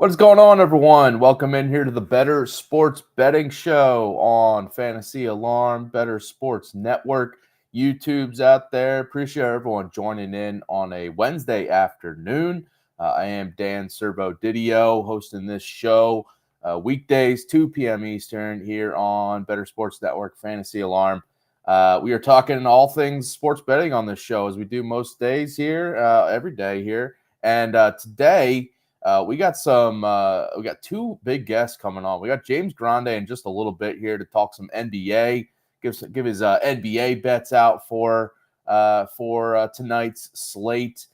What is going on, everyone? Welcome in here to the Bettor Sports Betting Show on Fantasy Alarm, Bettor Sports Network. YouTube's out there. Appreciate everyone joining in on a Wednesday afternoon. I am Dan Servodidio hosting this show weekdays, 2 p.m. Eastern here on Bettor Sports Network, Fantasy Alarm. We are talking all things sports betting on this show, as we do most days here, every day here. And today, we got two big guests coming on. We got James Grande in just a little bit here to talk some NBA, give his NBA bets out for tonight's slate,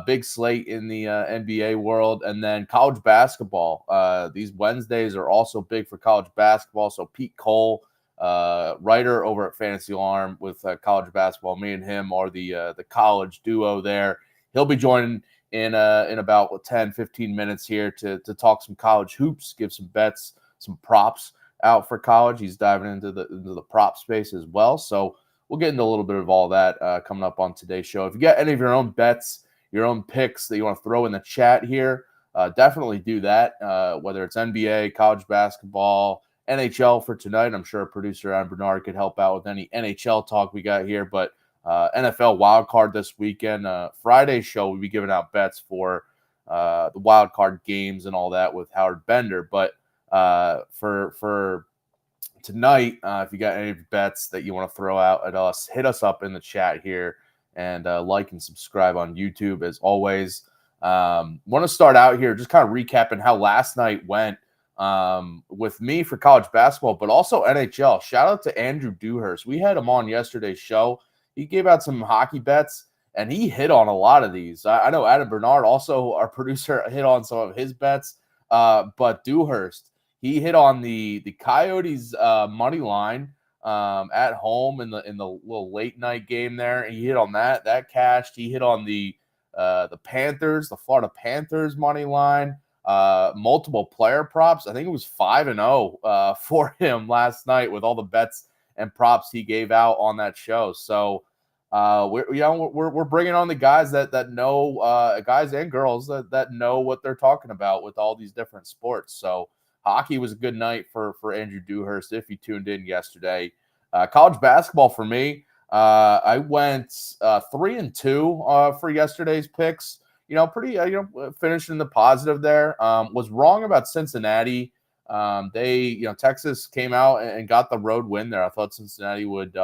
big slate in the NBA world, and then college basketball. These Wednesdays are also big for college basketball. So Pete Cole, writer over at Fantasy Alarm with college basketball, me and him are the college duo there. He'll be joining in about 10, 15 minutes here to talk some college hoops, give some bets, some props out for college. He's diving into the prop space as well. So we'll get into a little bit of all that coming up on today's show. If you got any of your own bets, your own picks that you want to throw in the chat here, definitely do that, whether it's NBA, college basketball, NHL for tonight. I'm sure producer Adam Bernard could help out with any NHL talk we got here, but NFL wild card this weekend. Friday's show, we'll be giving out bets for the wild card games and all that with Howard Bender. But for tonight, if you got any bets that you want to throw out at us, hit us up in the chat here and like and subscribe on YouTube as always. Want to start out here just kind of recapping how last night went with me for college basketball, but also NHL. Shout out to Andrew Dewhurst. We had him on yesterday's show. He gave out some hockey bets, and he hit on a lot of these. I know Adam Bernard, also our producer, hit on some of his bets. But Dewhurst, he hit on the Coyotes money line at home in the little late night game there. He hit on that. That cashed. He hit on the Panthers, the Florida Panthers money line. Multiple player props. I think it was 5-0 for him last night with all the bets and props he gave out on that show. So we're bringing on the guys that know, guys and girls that know what they're talking about with all these different sports. So hockey was a good night for Andrew Dewhurst if you tuned in yesterday. College basketball for me, I went 3-2 for yesterday's picks. Pretty finishing the positive there. Was wrong about Cincinnati. Texas came out and got the road win there. I thought Cincinnati would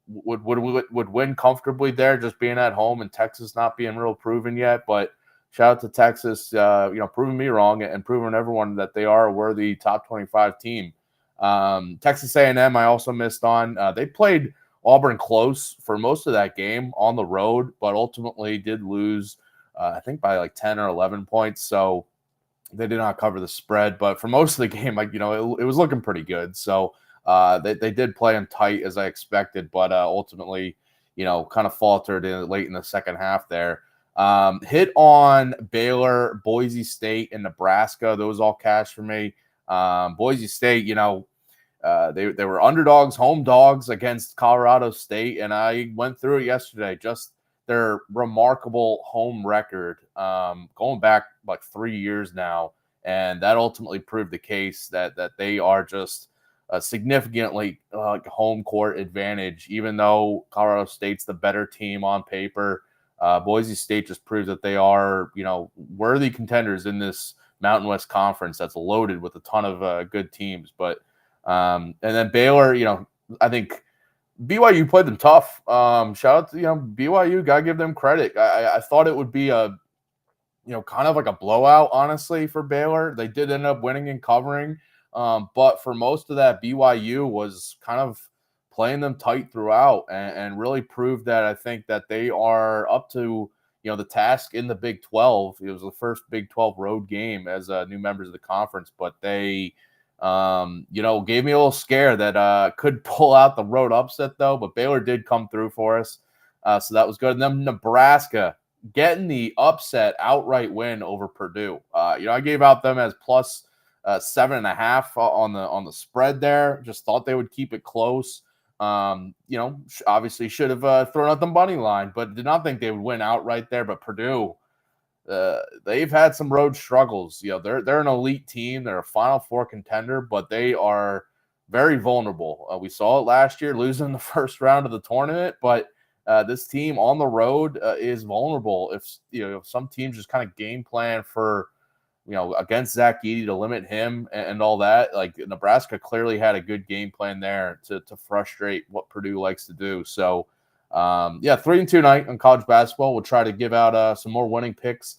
win comfortably there, just being at home and Texas not being real proven yet. But shout out to Texas, proving me wrong and proving everyone that they are a worthy top 25 team. Texas A&M, I also missed on. They played Auburn close for most of that game on the road, but ultimately did lose, I think by like 10 or 11 points. So they did not cover the spread, but for most of the game, it was looking pretty good. So they did play them tight as I expected, but ultimately, kind of faltered late in the second half there. Hit on Baylor, Boise State, and Nebraska. Those all cash for me. Boise State, they were underdogs, home dogs against Colorado State, and I went through it yesterday. Just their remarkable home record, going back like 3 years now, and that ultimately proved the case that they are just a significantly home court advantage. Even though Colorado State's the better team on paper, Boise State just proves that they are worthy contenders in this Mountain West Conference that's loaded with a ton of good teams. But and then Baylor, I think BYU played them tough. Shout out to BYU. Gotta give them credit. I thought it would be a kind of like a blowout, honestly, for Baylor. They did end up winning and covering, but for most of that, BYU was kind of playing them tight throughout and really proved that I think that they are up to the task in the Big 12. It was the first Big 12 road game as new members of the conference, but they gave me a little scare that could pull out the road upset though, but Baylor did come through for us. So that was good. And then Nebraska getting the upset outright win over Purdue. I gave out them as plus 7.5 on the spread there. Just thought they would keep it close. Obviously should have thrown out the money line, but did not think they would win outright there. But Purdue, they've had some road struggles. They're an elite team. They're a Final Four contender, but they are very vulnerable. We saw it last year, losing the first round of the tournament, but this team on the road is vulnerable. If some teams just kind of game plan for, against Zach Edey to limit him and all that, like Nebraska clearly had a good game plan there to frustrate what Purdue likes to do. So, 3-2 night on college basketball. We'll try to give out some more winning picks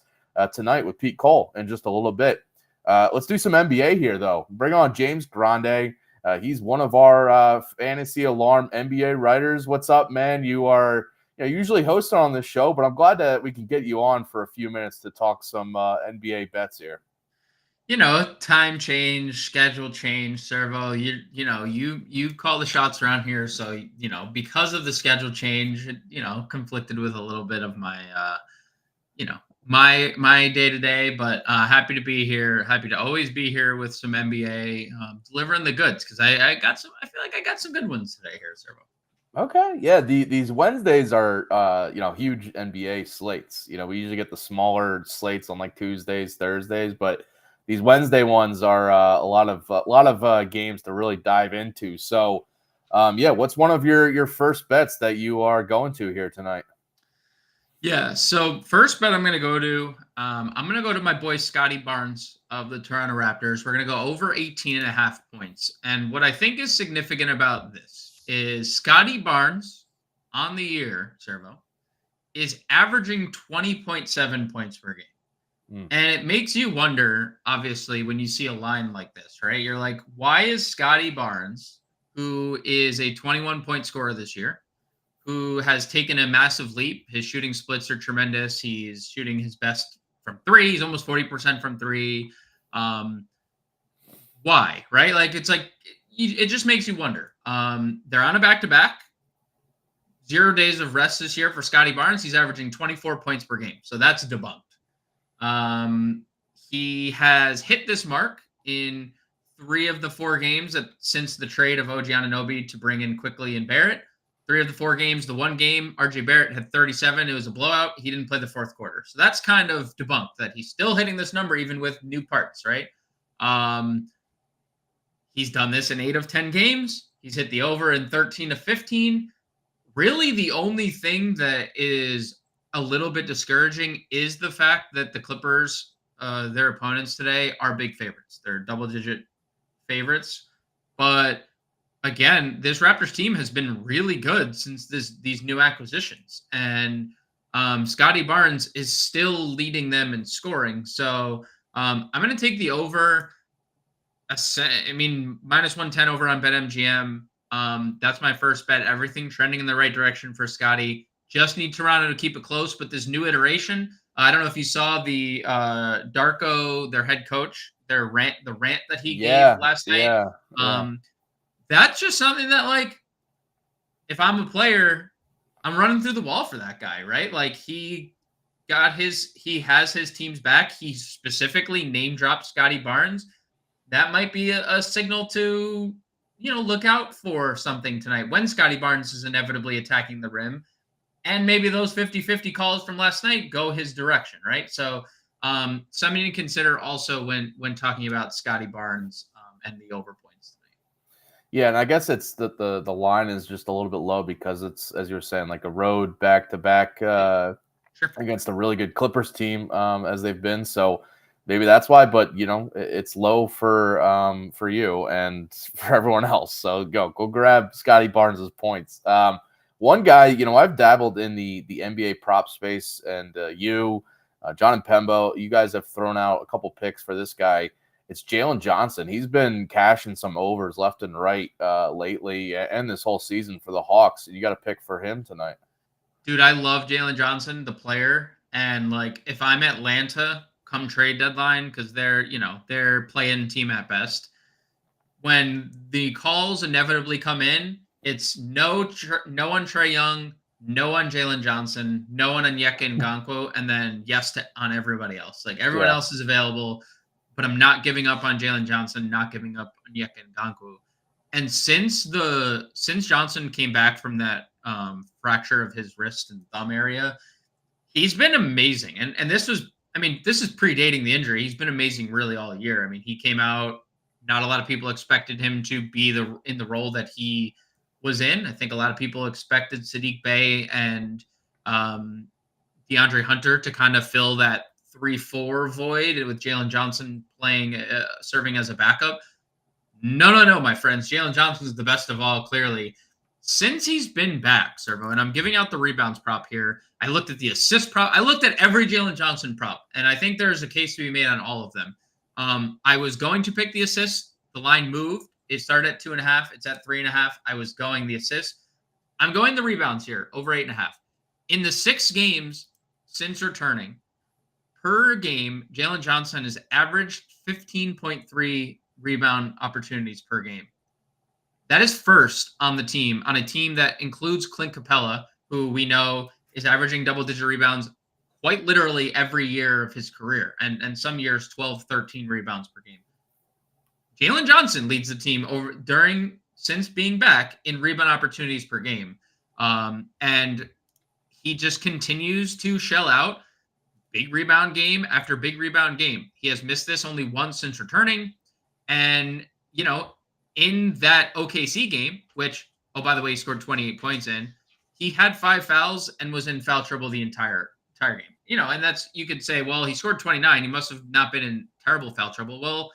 tonight with Pete Cole in just a little bit. Let's do some NBA here, though. Bring on James Grande. He's one of our Fantasy Alarm NBA writers. What's up, man? You are usually hosting on this show, but I'm glad that we can get you on for a few minutes to talk some NBA bets here. Time change, schedule change, Servo. You call the shots around here, so because of the schedule change, it conflicted with a little bit of my my day-to-day, but happy to be here. Happy to always be here with some NBA, delivering the goods, because I feel like I got some good ones today here, Servo. Okay, yeah. These Wednesdays are huge NBA slates. We usually get the smaller slates on like Tuesdays, Thursdays, but these Wednesday ones are a lot of games to really dive into. So, what's one of your first bets that you are going to here tonight? Yeah, so first bet I'm going to go to my boy Scotty Barnes of the Toronto Raptors. We're going to go over 18.5 points. And what I think is significant about this is Scotty Barnes on the year, Servo, is averaging 20.7 points per game. And it makes you wonder, obviously, when you see a line like this, right? You're like, why is Scotty Barnes, who is a 21-point scorer this year, who has taken a massive leap? His shooting splits are tremendous. He's shooting his best from three. He's almost 40% from three. Why, right? Like, it's like, it just makes you wonder. They're on a back-to-back. 0 days of rest this year for Scotty Barnes. He's averaging 24 points per game. So that's debunked. He has hit this mark in 3 of the 4 games since the trade of OG Anunoby to bring in Quickly and Barrett. 3 of the 4 games. The one game, RJ Barrett had 37. It was a blowout. He didn't play the fourth quarter. So that's kind of debunked that he's still hitting this number even with new parts, right? He's done this in 8 of 10 games. He's hit the over in 13 of 15. Really, the only thing that is a little bit discouraging is the fact that the Clippers, their opponents today, are big favorites. They're double-digit favorites. But again, this Raptors team has been really good since these new acquisitions. And Scotty Barnes is still leading them in scoring. So I'm going to take the over. Minus 110 over on BetMGM. That's my first bet. Everything trending in the right direction for Scotty. Just need Toronto to keep it close, but this new iteration, I don't know if you saw the Darko, their head coach, the rant that he gave last night. That's just something that, like, if I'm a player, I'm running through the wall for that guy, right? Like, he has his team's back. He specifically name dropped Scotty Barnes. That might be a signal to, look out for something tonight when Scotty Barnes is inevitably attacking the rim. And maybe those 50-50 calls from last night go his direction, right? So something to consider also when talking about Scotty Barnes and the over points tonight. Yeah, and I guess it's that the line is just a little bit low because it's, as you were saying, like a road back-to-back against a really good Clippers team as they've been. So maybe that's why, but it's low for you and for everyone else. So go grab Scotty Barnes's points. One guy, I've dabbled in the NBA prop space, and John and Pembo, you guys have thrown out a couple picks for this guy. It's Jalen Johnson. He's been cashing some overs left and right lately and this whole season for the Hawks. You got a pick for him tonight. Dude, I love Jalen Johnson, the player. And, like, if I'm Atlanta come trade deadline, because they're playing team at best, when the calls inevitably come in, it's no on Trae Young, no on Jalen Johnson, no on Onyeka Ngakwe, and then yes on everybody else. Like, everyone else is available, but I'm not giving up on Jalen Johnson, not giving up on Onyeka Ngakwe. And since Johnson came back from that fracture of his wrist and thumb area, he's been amazing. And this was I mean, this is predating the injury. He's been amazing really all year. I mean, he came out, not a lot of people expected him to be in the role that he was in. I think a lot of people expected Sadiq Bey and um, DeAndre Hunter to kind of fill that 3-4 void with Jalen Johnson playing, serving as a backup. No, my friends. Jalen Johnson is the best of all, clearly. Since he's been back, Servo, and I'm giving out the rebounds prop here. I looked at the assist prop. I looked at every Jalen Johnson prop, and I think there's a case to be made on all of them. I was going to pick the assist. The line moved. It started at 2.5. It's at 3.5. I was going the assist. I'm going the rebounds here, over 8.5. In the 6 games since returning, per game, Jalen Johnson has averaged 15.3 rebound opportunities per game. That is first on the team, on a team that includes Clint Capella, who we know is averaging double-digit rebounds quite literally every year of his career, and some years 12, 13 rebounds per game. Jalen Johnson leads the team since being back in rebound opportunities per game. And he just continues to shell out big rebound game after big rebound game. He has missed this only once since returning. And, in that OKC game, which, oh, by the way, he scored 28 points in, he had 5 fouls and was in foul trouble the entire game. And that's, you could say, well, he scored 29. He must have not been in terrible foul trouble. Well,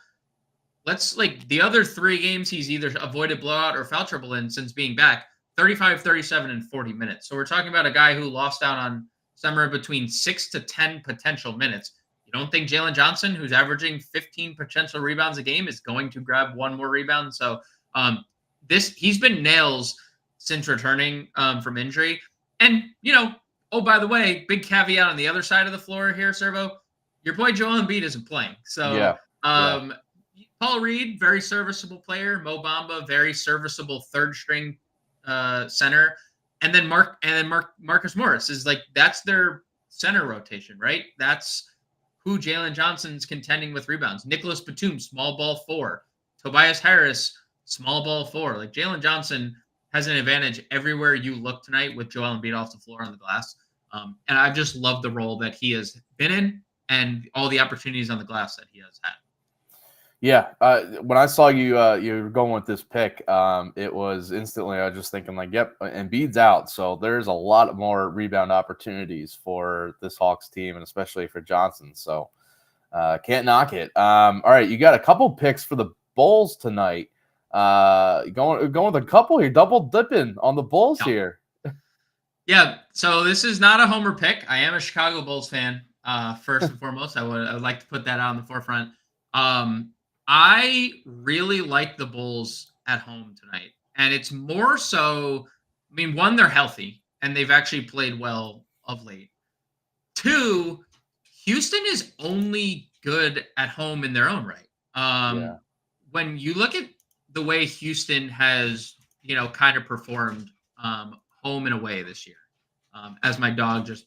the other 3 games he's either avoided blowout or foul trouble in since being back, 35, 37, and 40 minutes. So we're talking about a guy who lost out on somewhere between 6 to 10 potential minutes. You don't think Jalen Johnson, who's averaging 15 potential rebounds a game, is going to grab one more rebound? So he's been nails since returning from injury. And, oh, by the way, big caveat on the other side of the floor here, Servo, your boy Joel Embiid isn't playing. So Paul Reed, very serviceable player. Mo Bamba, very serviceable third-string center. And then Marcus Morris is that's their center rotation, right? That's who Jalen Johnson's contending with rebounds. Nicholas Batum, small ball 4. Tobias Harris, small ball 4. Jalen Johnson has an advantage everywhere you look tonight with Joel Embiid off the floor on the glass. And I just love the role that he has been in and all the opportunities on the glass that he has had. Yeah, when I saw you were going with this pick, it was instantly I was just thinking yep, Embiid's out, so there's a lot more rebound opportunities for this Hawks team, and especially for Johnson. So can't knock it. All right, you got a couple picks for the Bulls tonight. Going with a couple here, double dipping on the Bulls here. Yeah, so this is not a homer pick. I am a Chicago Bulls fan. First and foremost, I would like to put that out on the forefront. I really like the Bulls at home tonight. And it's more so, one, they're healthy and they've actually played well of late. 2, Houston is only good at home in their own right. When you look at the way Houston has, kind of performed home and away this year, as my dog just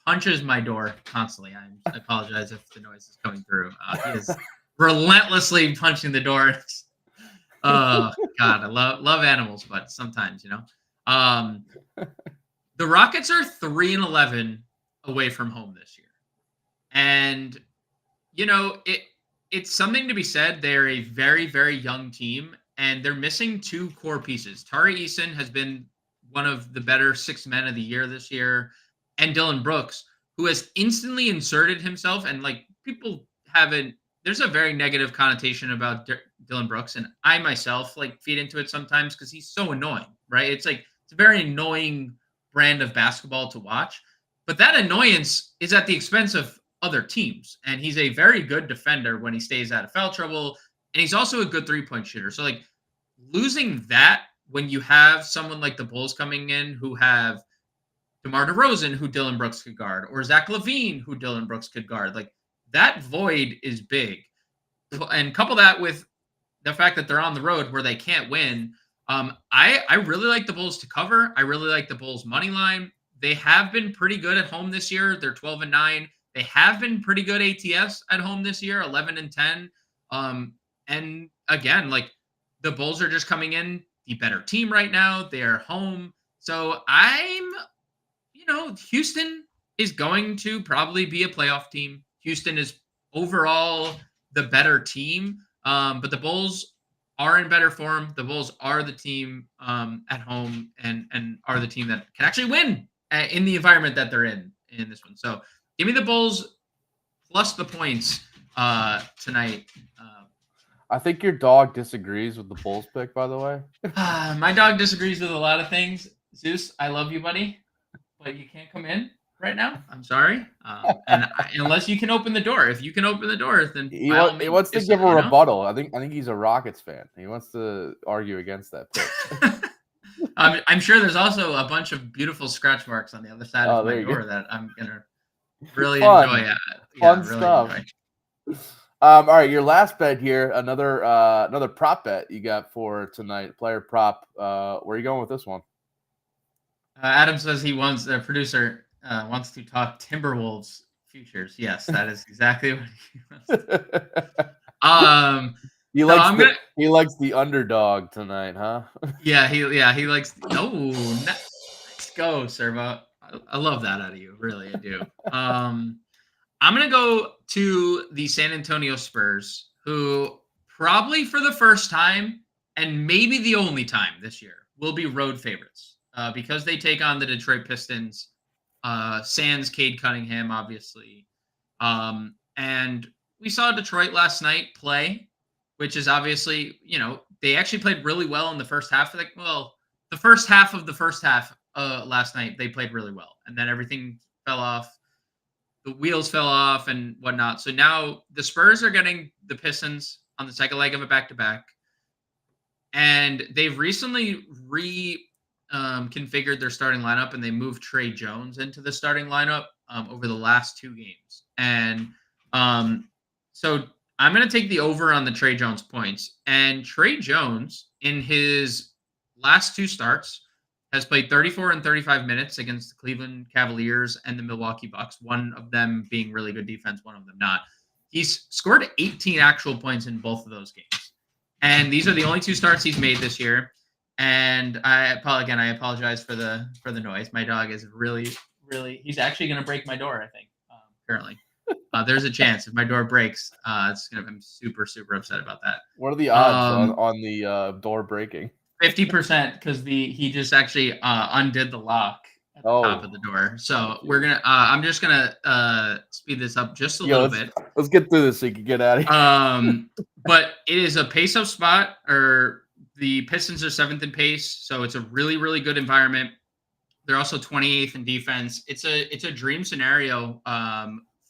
punches my door constantly. I apologize if the noise is coming through. He is relentlessly punching the door. Oh God, I love animals, but sometimes, the Rockets are 3-11 away from home this year. And, it's something to be said. They're a very, very young team and they're missing 2 core pieces. Tari Eason has been one of the better 6 men of the year this year. And Dillon Brooks, who has instantly inserted himself and people haven't, there's a very negative connotation about Dillon Brooks, and I myself feed into it sometimes because he's so annoying, right? It's a very annoying brand of basketball to watch, but that annoyance is at the expense of other teams, and he's a very good defender when he stays out of foul trouble, and he's also a good 3-point shooter. So losing that when you have someone like the Bulls coming in who have DeMar DeRozan, who Dillon Brooks could guard, or Zach LaVine, who Dillon Brooks could guard, that void is big. And couple that with the fact that they're on the road where they can't win. I really like the Bulls to cover. I really like the Bulls money line. They have been pretty good at home this year. They're 12-9. They have been pretty good ATS at home this year, 11-10. And again, the Bulls are just coming in the better team right now. They are home. So Houston is going to probably be a playoff team. Houston is overall the better team, but the Bulls are in better form. The Bulls are the team at home and are the team that can actually win in the environment that they're in this one. So give me the Bulls plus the points tonight. I think your dog disagrees with the Bulls pick, by the way. My dog disagrees with a lot of things. Zeus, I love you, buddy, but you can't come in right now. I'm sorry. Unless you can open the door. If you can open the door, then He wants to give a rebuttal. I think he's a Rockets fan. He wants to argue against that pick. I'm sure there's also a bunch of beautiful scratch marks on the other side of my door that I'm gonna really enjoy. Fun stuff. Enjoy. All right, your last bet here, another prop bet you got for tonight, player prop. Where are you going with this one? Adam says the producer wants to talk Timberwolves futures. Yes, that is exactly what he wants. He likes the underdog tonight, huh? Yeah, he likes. Oh, let's go, Servo. I love that out of you, really, I do. I'm gonna go to the San Antonio Spurs, who probably for the first time and maybe the only time this year will be road favorites because they take on the Detroit Pistons. Sans Cade Cunningham, obviously, and we saw Detroit last night play, which is obviously, they actually played really well in the first half. The first half of the first half last night, they played really well. And then everything fell off. The wheels fell off and whatnot. So now the Spurs are getting the Pistons on the second leg of a back-to-back. And they've recently configured their starting lineup, and they moved Trey Jones into the starting lineup over the last 2 games. And so I'm going to take the over on the Trey Jones points. And Trey Jones, in his last 2 starts, has played 34 and 35 minutes against the Cleveland Cavaliers and the Milwaukee Bucks, one of them being really good defense, one of them not. He's scored 18 actual points in both of those games. And these are the only 2 starts he's made this year. And I apologize for the noise. My dog is really, he's actually going to break my door, I think, currently. There's a chance if my door breaks, I'm super, super upset about that. What are the odds on the door breaking? 50% because he just actually undid the lock at the top of the door. So I'm just gonna speed this up just a little bit. Let's get through this so you can get out of here. But it is a pace-up spot, or the Pistons are 7th in pace, so it's a really, really good environment. They're also 28th in defense. It's a dream scenario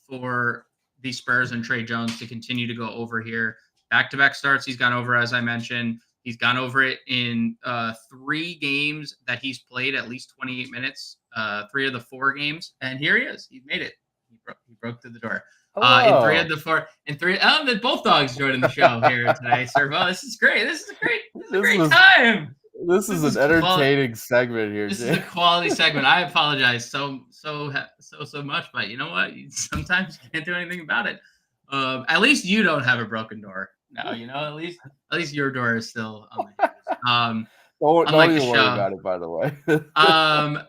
for the Spurs and Trey Jones to continue to go over here. Back-to-back starts, he's gone over, as I mentioned. He's gone over it in 3 games that he's played at least 28 minutes, 3 of the 4 games. And here he is. He made it. He broke through the door. In 3 of the 4. Both dogs joined the show here today, Servo. This is great. This is a great time. This is an entertaining segment here. This is a quality segment. I apologize so much, but you know what? Sometimes you can't do anything about it. At least you don't have a broken door. No, at least your door is still on the don't even worry about it, by the way.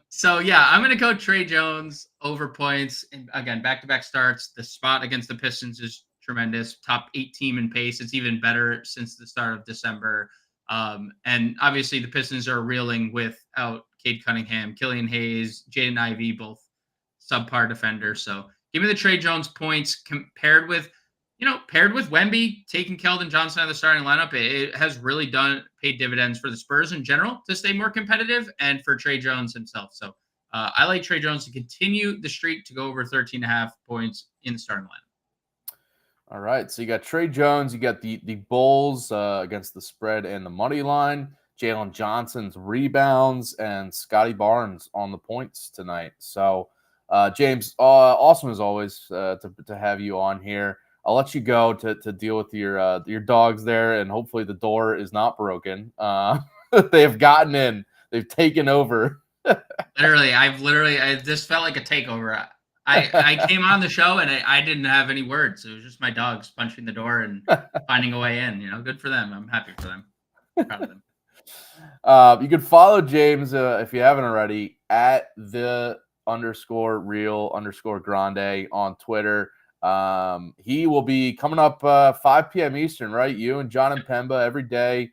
So yeah, I'm gonna go Trey Jones over points. And again, back-to-back starts. The spot against the Pistons is tremendous. Top 8 team in pace. It's even better since the start of December. And obviously the Pistons are reeling without Cade Cunningham, Killian Hayes, Jaden Ivey, both subpar defenders. So give me the Trey Jones points paired with Wemby taking Keldon Johnson out of the starting lineup. It has really paid dividends for the Spurs in general to stay more competitive, and for Trey Jones himself. So I like Trey Jones to continue the streak to go over 13.5 points in the starting lineup. All right, so you got Trey Jones, you got the Bulls against the spread and the money line, Jalen Johnson's rebounds, and Scotty Barnes on the points tonight. So, James, awesome as always to have you on here. I'll let you go to deal with your dogs there, and hopefully the door is not broken. They have gotten in. They've taken over. I this felt like a takeover. I came on the show and I didn't have any words. It was just my dogs punching the door and finding a way in. Good for them. I'm happy for them. Proud of them. You can follow James if you haven't already at the _real_grande on Twitter. He will be coming up 5 p.m. Eastern, right? You and John and Pemba every day,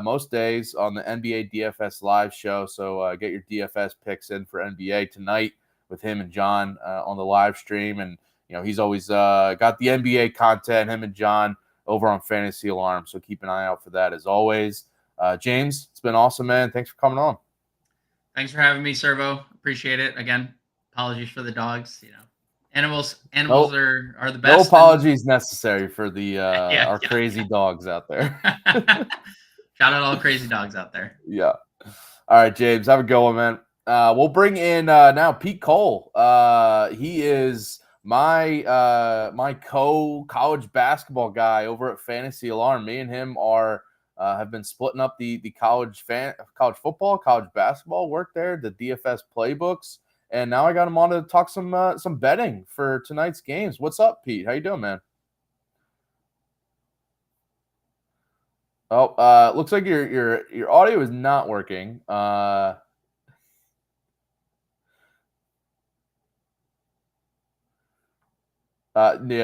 most days on the NBA DFS live show. So get your DFS picks in for NBA tonight with him and John on the live stream. And, he's always got the NBA content, him and John, over on Fantasy Alarm. So keep an eye out for that as always. James, it's been awesome, man. Thanks for coming on. Thanks for having me, Servo. Appreciate it. Again, apologies for the dogs. Animals are the best. No apologies necessary for the our crazy dogs out there. Shout out all crazy dogs out there. Yeah. All right, James, have a good one, man. We'll bring in now Pete Cole. He is my co-college basketball guy over at Fantasy Alarm. Me and him have been splitting up the college football, college basketball work there, the DFS playbooks, and now I got him on to talk some betting for tonight's games. What's up, Pete? How you doing, man? Oh, looks like your audio is not working. Yeah,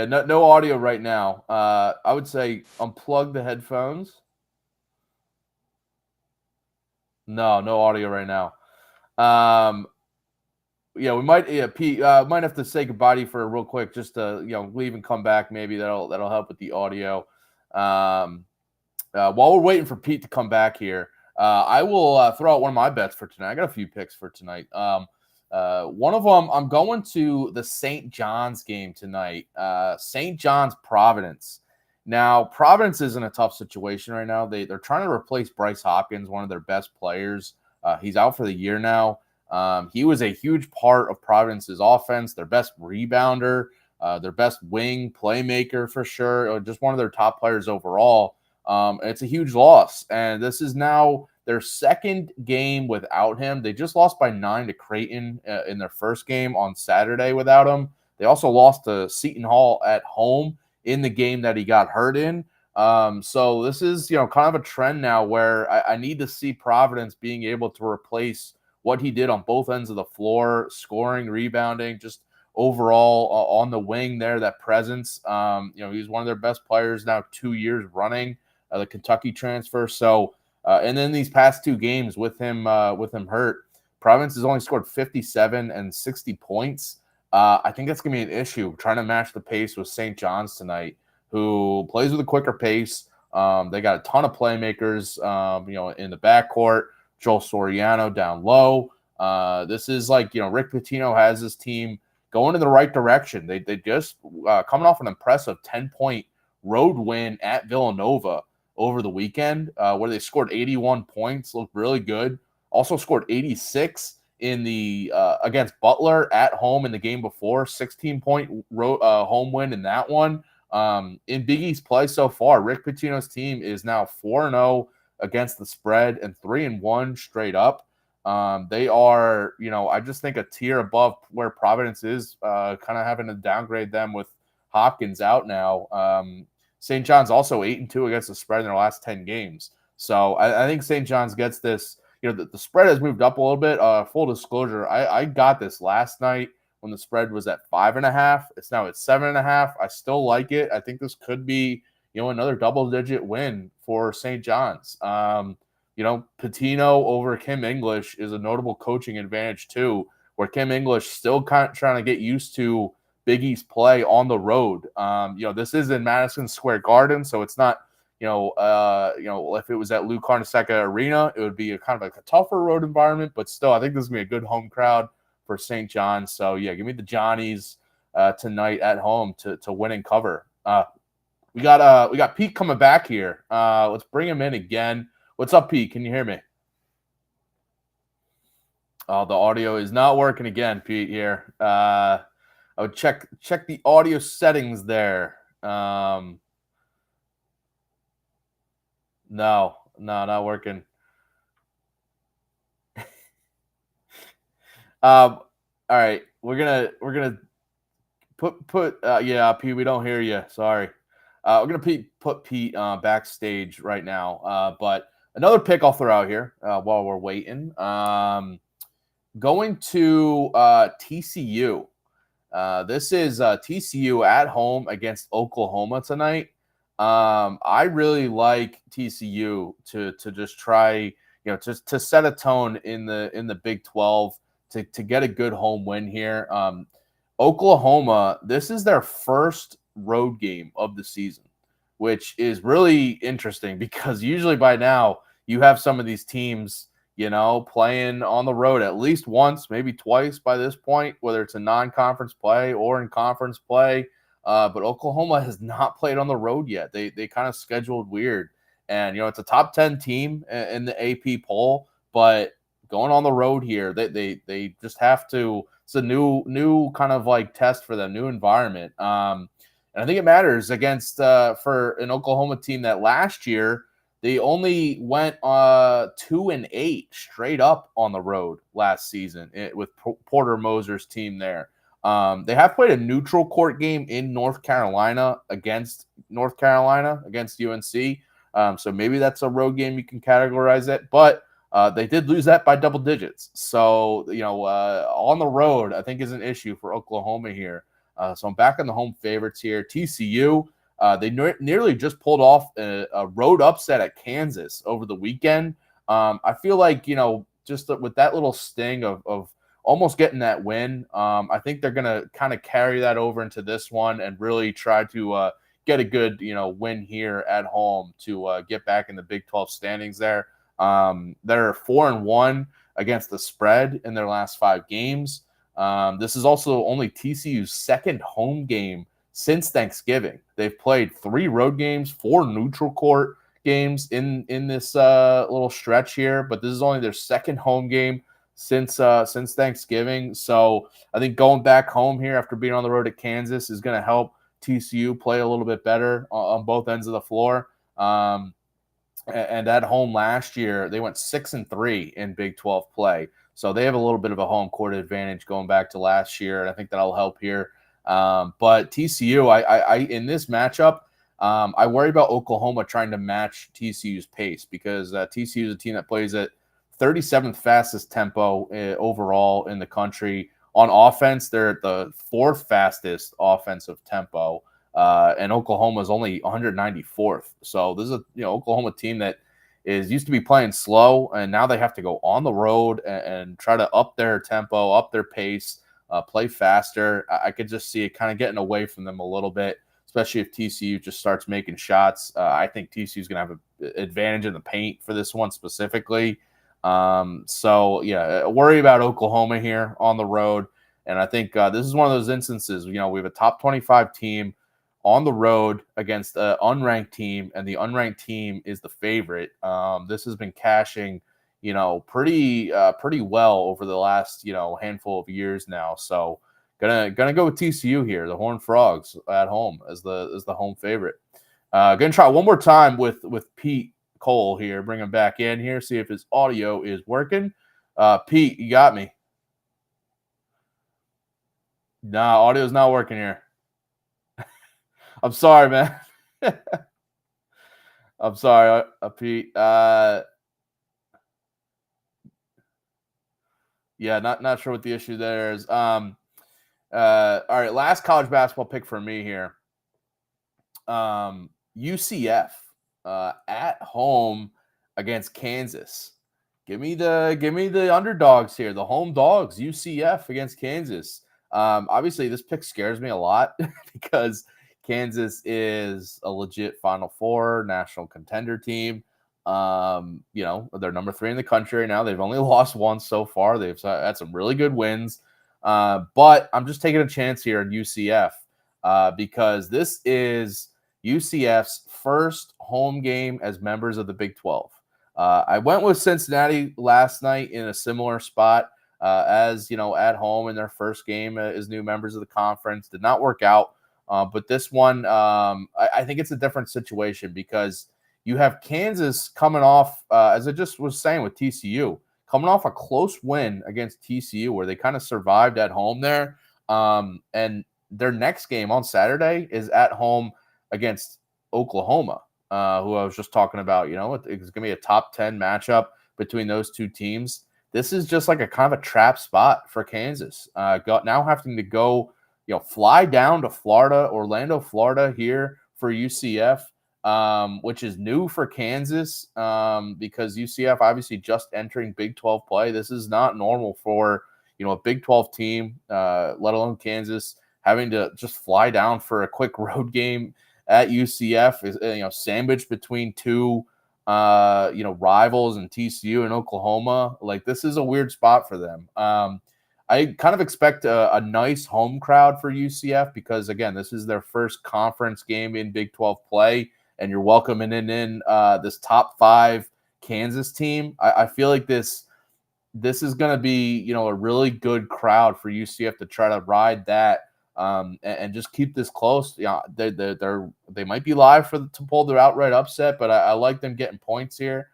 no audio right now. I would say unplug the headphones. No audio right now. Yeah, we might. Yeah, Pete, might have to say goodbye to you for real quick, just to leave and come back. Maybe that'll help with the audio. While we're waiting for Pete to come back here, I will throw out one of my bets for tonight. I got a few picks for tonight. One of them, I'm going to the St. John's game tonight. St. John's Providence. Now, Providence is in a tough situation right now. They're trying to replace Bryce Hopkins, one of their best players. He's out for the year now. He was a huge part of Providence's offense, their best rebounder, their best wing playmaker for sure, just one of their top players overall. It's a huge loss, and this is now their second game without him. They just lost by 9 to Creighton in their first game on Saturday without him. They also lost to Seton Hall at home in the game that he got hurt in. So this is, kind of a trend now where I need to see Providence being able to replace what he did on both ends of the floor, scoring, rebounding, just overall on the wing there, that presence. He's one of their best players now 2 years running, the Kentucky transfer. So, and then these past 2 games with him hurt, Providence has only scored 57 and 60 points. I think that's going to be an issue, trying to match the pace with St. John's tonight, who plays with a quicker pace. They got a ton of playmakers, in the backcourt. Joel Soriano down low. This is like, Rick Pitino has his team going in the right direction. They just coming off an impressive 10-point road win at Villanova over the weekend, where they scored 81 points, looked really good. Also scored 86 in the against Butler at home in the game before, 16-point home win in that one. In Big East play so far, Rick Pitino's team is now 4-0 against the spread and 3-1 straight up. They are, I just think a tier above where Providence is, kind of having to downgrade them with Hopkins out now. St. John's also 8-2 against the spread in their last 10 games. So I think St. John's gets this. The spread has moved up a little bit. Full disclosure, I got this last night when the spread was at 5.5. It's now at 7.5. I still like it. I think this could be, another double-digit win for St. John's. Pitino over Kim English is a notable coaching advantage too, where Kim English still kind of trying to get used to Big East play on the road. This is in Madison Square Garden, so it's not, if it was at Lou Carnesecca Arena, it would be a kind of like a tougher road environment, but still, I think this is going to be a good home crowd for St. John's. So, yeah, give me the Johnnies tonight at home to win and cover. We got Pete coming back here. Let's bring him in again. What's up, Pete? Can you hear me? Oh, the audio is not working again, Pete, here. I would check the audio settings there. No, not working. All right, we're gonna put yeah, Pete, we don't hear you. Sorry. We're gonna put Pete backstage right now. But another pick I'll throw out here while we're waiting. Going to TCU. This is TCU at home against Oklahoma tonight. I really like TCU to just try, just to set a tone in the Big 12 to get a good home win here. Oklahoma, this is their first road game of the season, which is really interesting because usually by now you have some of these teams, playing on the road at least once, maybe twice by this point, whether it's a non-conference play or in conference play. But Oklahoma has not played on the road yet. They kind of scheduled weird. And, it's a top 10 team in the AP poll, but going on the road here, they just have to. It's a new kind of like test for them, new environment. And I think it matters against for an Oklahoma team that last year they only went 2-8 straight up on the road last season with Porter Moser's team there. They have played a neutral court game in North Carolina against UNC. So maybe that's a road game you can categorize it, but they did lose that by double digits. So, on the road, I think is an issue for Oklahoma here. So I'm back on the home favorites here. TCU, they nearly just pulled off a road upset at Kansas over the weekend. I feel like, just with that little sting of almost getting that win, I think they're going to kind of carry that over into this one and really try to get a good, win here at home to get back in the Big 12 standings there. They're 4-1 against the spread in their last 5 games. This is also only TCU's second home game since Thanksgiving. They've played 3 road games, 4 neutral court games in this little stretch here, but this is only their second home game since Thanksgiving. So I think going back home here after being on the road at Kansas is going to help TCU play a little bit better on both ends of the floor. And at home last year, they went 6-3 in Big 12 play. So they have a little bit of a home court advantage going back to last year, and I think that'll help here. But TCU, I in this matchup, I worry about Oklahoma trying to match TCU's pace because TCU is a team that plays at 37th fastest tempo overall in the country. On offense, they're at the 4th fastest offensive tempo, and Oklahoma is only 194th. So this is a Oklahoma team that is used to be playing slow, and now they have to go on the road and try to up their tempo, up their pace, play faster. I could just see it kind of getting away from them a little bit, especially if TCU just starts making shots. I think TCU is going to have an advantage in the paint for this one specifically. So yeah, worry about Oklahoma here on the road. And I think this is one of those instances, we have a top 25 team on the road against an unranked team, and the unranked team is the favorite. This has been cashing, pretty well over the last, handful of years now. So gonna go with TCU here, the Horned Frogs at home as the home favorite. Gonna try one more time with Pete Cole here, bring him back in here, see if his audio is working. Pete, you got me? Nah, audio's not working here. I'm sorry, man. I'm sorry, Pete. Yeah, not sure what the issue there is. All right, last college basketball pick for me here. UCF at home against Kansas. Give me the underdogs here, the home dogs. UCF against Kansas. Obviously, this pick scares me a lot because Kansas is a legit Final Four national contender team. They're number 3 in the country now. They've only lost once so far. They've had some really good wins. But I'm just taking a chance here in UCF because this is UCF's first home game as members of the Big 12. I went with Cincinnati last night in a similar spot as, at home in their first game as new members of the conference. Did not work out. But this one, I think it's a different situation because you have Kansas coming off, as I just was saying with TCU, coming off a close win against TCU where they kind of survived at home there. And their next game on Saturday is at home against Oklahoma, who I was just talking about. It's going to be a top 10 matchup between those two teams. This is just like a kind of a trap spot for Kansas. Now having to go, fly down to Florida, Orlando, Florida here for UCF, which is new for Kansas because UCF obviously just entering Big 12 play. This is not normal for, a Big 12 team, let alone Kansas, having to just fly down for a quick road game at UCF is, sandwiched between two, rivals in TCU and Oklahoma. Like, this is a weird spot for them. I kind of expect a nice home crowd for UCF because, again, this is their first conference game in Big 12 play, and you're welcoming in this top 5 Kansas team. I feel like this is going to be, a really good crowd for UCF to try to ride that and just keep this close. They might be live to pull their outright upset, but I like them getting points here.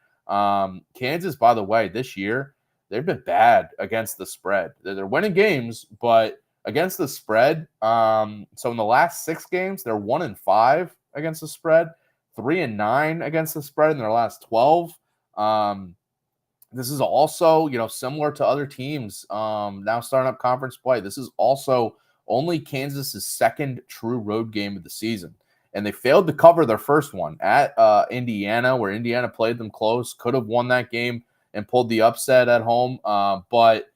Kansas, by the way, this year, they've been bad against the spread. They're winning games, but against the spread. So in the last 6 games, they're 1-5 against the spread, 3-9 against the spread in their last 12. This is also, similar to other teams now starting up conference play. This is also only Kansas's second true road game of the season. And they failed to cover their first one at Indiana, where Indiana played them close, could have won that game and pulled the upset at home. But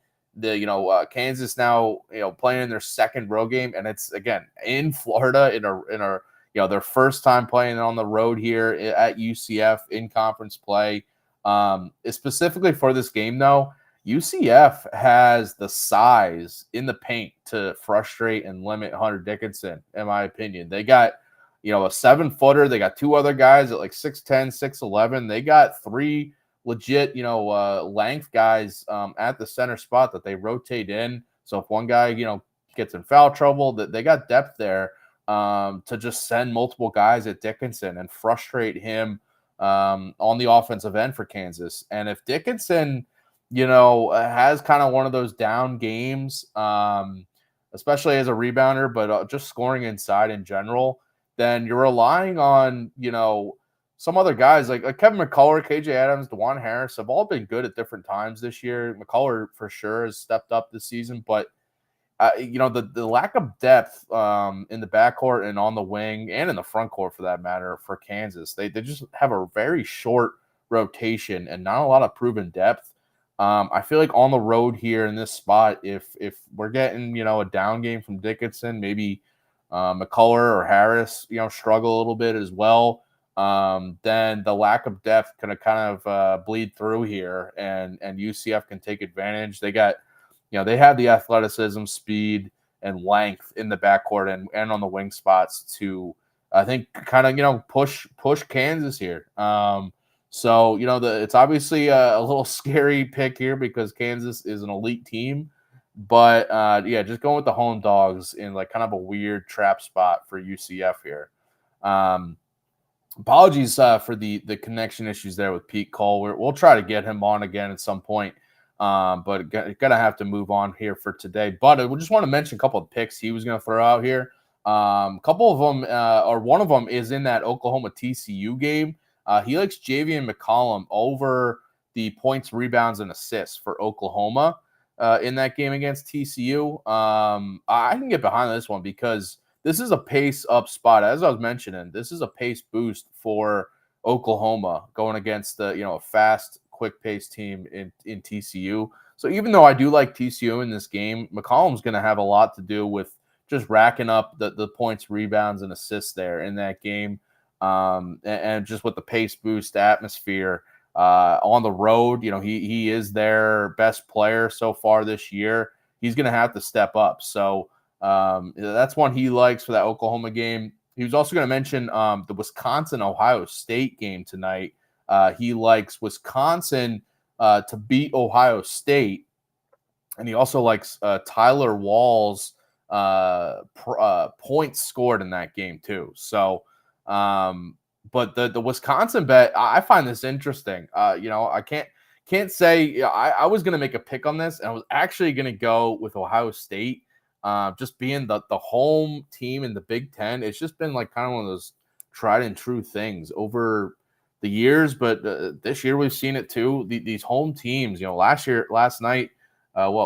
Kansas now, playing in their second road game, and it's, again, in Florida in a their first time playing on the road here at UCF in conference play. Specifically for this game, though, UCF has the size in the paint to frustrate and limit Hunter Dickinson, in my opinion. They got, a 7-footer. They got 2 other guys at like 6'10", 6'11". They got 3 legit, length guys at the center spot that they rotate in. So if one guy, gets in foul trouble, that they got depth there to just send multiple guys at Dickinson and frustrate him on the offensive end for Kansas. And if Dickinson, has kind of one of those down games, especially as a rebounder, but just scoring inside in general, then you're relying on, some other guys like Kevin McCullough, KJ Adams, DeJuan Harris have all been good at different times this year. McCullough for sure has stepped up this season, but the lack of depth in the backcourt and on the wing and in the front court for that matter for Kansas, they just have a very short rotation and not a lot of proven depth. I feel like on the road here in this spot, if we're getting, a down game from Dickinson, maybe McCullough or Harris, struggle a little bit as well, then the lack of depth can kind of bleed through here and UCF can take advantage. They got, they have the athleticism, speed, and length in the backcourt and on the wing spots to, I think, kind of, push Kansas here. So, it's obviously a little scary pick here because Kansas is an elite team. But, just going with the home dogs in like kind of a weird trap spot for UCF here. Apologies for the connection issues there with Pete Cole. We'll try to get him on again at some point. But gonna have to move on here for today. But I just want to mention a couple of picks he was going to throw out here. A couple of them, or one of them, is in that Oklahoma TCU game. He likes Javian McCollum over the points, rebounds, and assists for Oklahoma in that game against TCU. I can get behind this one because this is a pace up spot. As I was mentioning, this is a pace boost for Oklahoma going against a fast, quick-paced team in TCU. So even though I do like TCU in this game, McCollum's going to have a lot to do with just racking up the points, rebounds, and assists there in that game. And just with the pace boost atmosphere on the road, he is their best player so far this year. He's going to have to step up. So that's one he likes for that Oklahoma game. He was also going to mention the Wisconsin-Ohio State game tonight. He likes Wisconsin to beat Ohio State, and he also likes Tyler Wall's points scored in that game too. So, but the Wisconsin bet, I find this interesting. I can't say I was going to make a pick on this, and I was actually going to go with Ohio State. Just being the home team in the Big Ten, it's just been like kind of one of those tried and true things over the years. But this year we've seen it too. These home teams, last night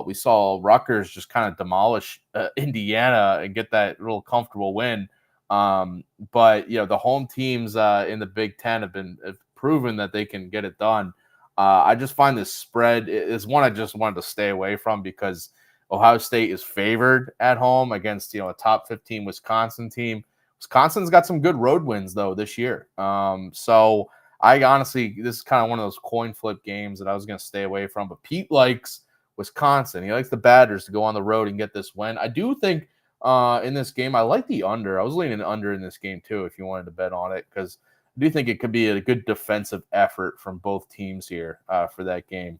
we saw Rutgers just kind of demolish Indiana and get that real comfortable win. But the home teams in the Big Ten have proven that they can get it done. I just find this spread is one I just wanted to stay away from because Ohio State is favored at home against a top 15 Wisconsin team. Wisconsin's got some good road wins though this year. So I honestly, this is kind of one of those coin flip games that I was going to stay away from. But Pete likes Wisconsin. He likes the Badgers to go on the road and get this win. I do think in this game, I like the under. I was leaning under in this game too, if you wanted to bet on it, because I do think it could be a good defensive effort from both teams here for that game.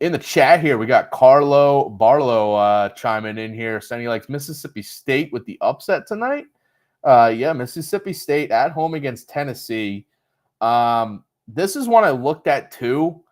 In the chat here, we got Carlo Barlow chiming in here, saying he likes Mississippi State with the upset tonight. Yeah, Mississippi State at home against Tennessee. This is one I looked at too.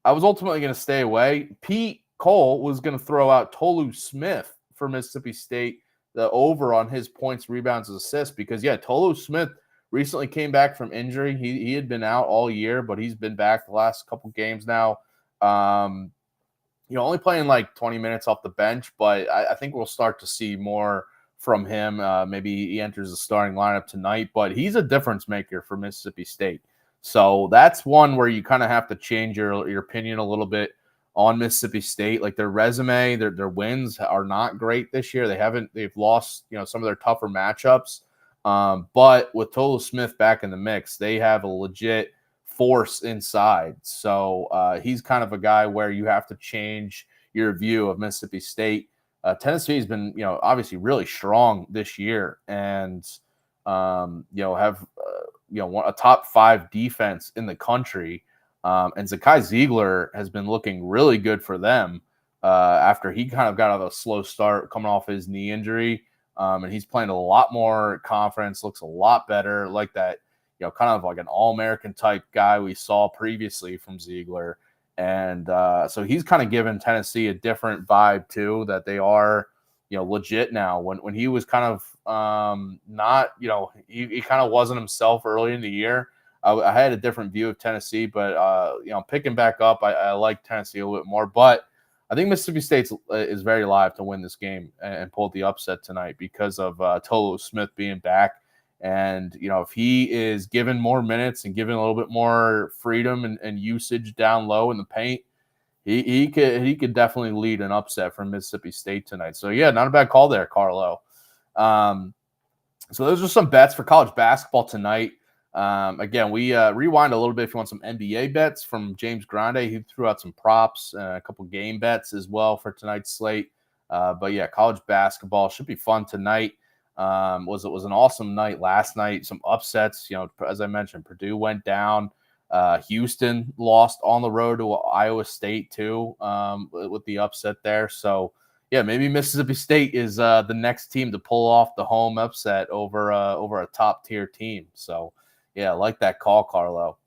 I was ultimately going to stay away. Pete Cole was going to throw out Tolu Smith for Mississippi State, the over on his points, rebounds, and assists, because, Tolu Smith recently came back from injury. He had been out all year, but he's been back the last couple games now. Only playing like 20 minutes off the bench, but I think we'll start to see more from him. Maybe he enters the starting lineup tonight, but he's a difference maker for Mississippi State. So that's one where you kind of have to change your opinion a little bit on Mississippi State. Like their resume, their wins are not great this year. They've lost, some of their tougher matchups. But with Tolu Smith back in the mix, they have a legit force inside. So he's kind of a guy where you have to change your view of Mississippi State. Tennessee has been, obviously really strong this year and, have, a top 5 defense in the country. And Zakai Ziegler has been looking really good for them after he kind of got out of a slow start coming off his knee injury. And he's playing a lot more confidence, looks a lot better, like that, kind of like an all-American type guy we saw previously from Ziegler. And so he's kind of given Tennessee a different vibe too, that they are, legit now. When he was kind of not, he kind of wasn't himself early in the year. I had a different view of Tennessee, but picking back up, I like Tennessee a little bit more. But I think Mississippi State is very live to win this game and pull the upset tonight because of Tolu Smith being back. And, if he is given more minutes and given a little bit more freedom and usage down low in the paint, he could definitely lead an upset from Mississippi State tonight. So, not a bad call there, Carlo. So those are some bets for college basketball tonight. Again, we rewind a little bit if you want some NBA bets from James Grande. He threw out some props, a couple game bets as well for tonight's slate. But college basketball should be fun tonight. It was an awesome night last night. Some upsets, as I mentioned, Purdue went down. Houston lost on the road to Iowa State too, with the upset there. So maybe Mississippi State is the next team to pull off the home upset over a top tier team. So I like that call, Carlo.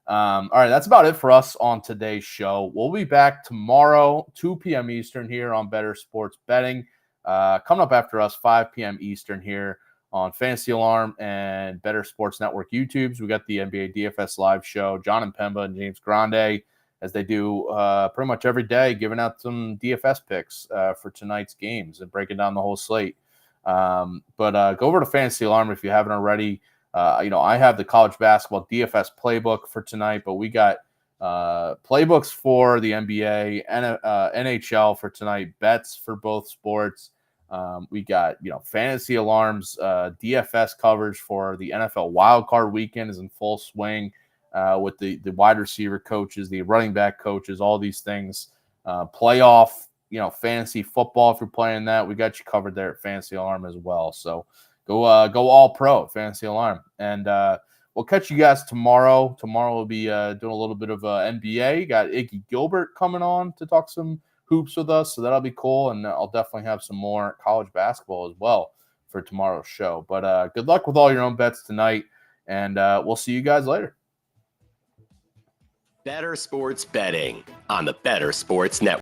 All right, that's about it for us on today's show. We'll be back tomorrow, 2 p.m. Eastern here on Bettor Sports Betting. Coming up after us, 5 p.m. Eastern here on Fantasy Alarm and Bettor Sports Network YouTubes. We got the NBA DFS live show, John and Pemba and James Grande, as they do pretty much every day, giving out some DFS picks for tonight's games and breaking down the whole slate. But go over to Fantasy Alarm if you haven't already. I have the college basketball DFS playbook for tonight, but we got playbooks for the NBA and NHL for tonight, bets for both sports. We got, Fantasy Alarms, DFS coverage for the NFL wildcard weekend is in full swing with the wide receiver coaches, the running back coaches, all these things. Playoff, fantasy football, if you're playing that, we got you covered there at Fantasy Alarm as well. So go all pro at Fantasy Alarm. And we'll catch you guys tomorrow. Tomorrow we'll be doing a little bit of NBA. Got Iggy Gilbert coming on to talk some hoops with us, so that'll be cool. And I'll definitely have some more college basketball as well for tomorrow's show. But good luck with all your own bets tonight, and we'll see you guys later. Bettor Sports Betting on the Bettor Sports Network.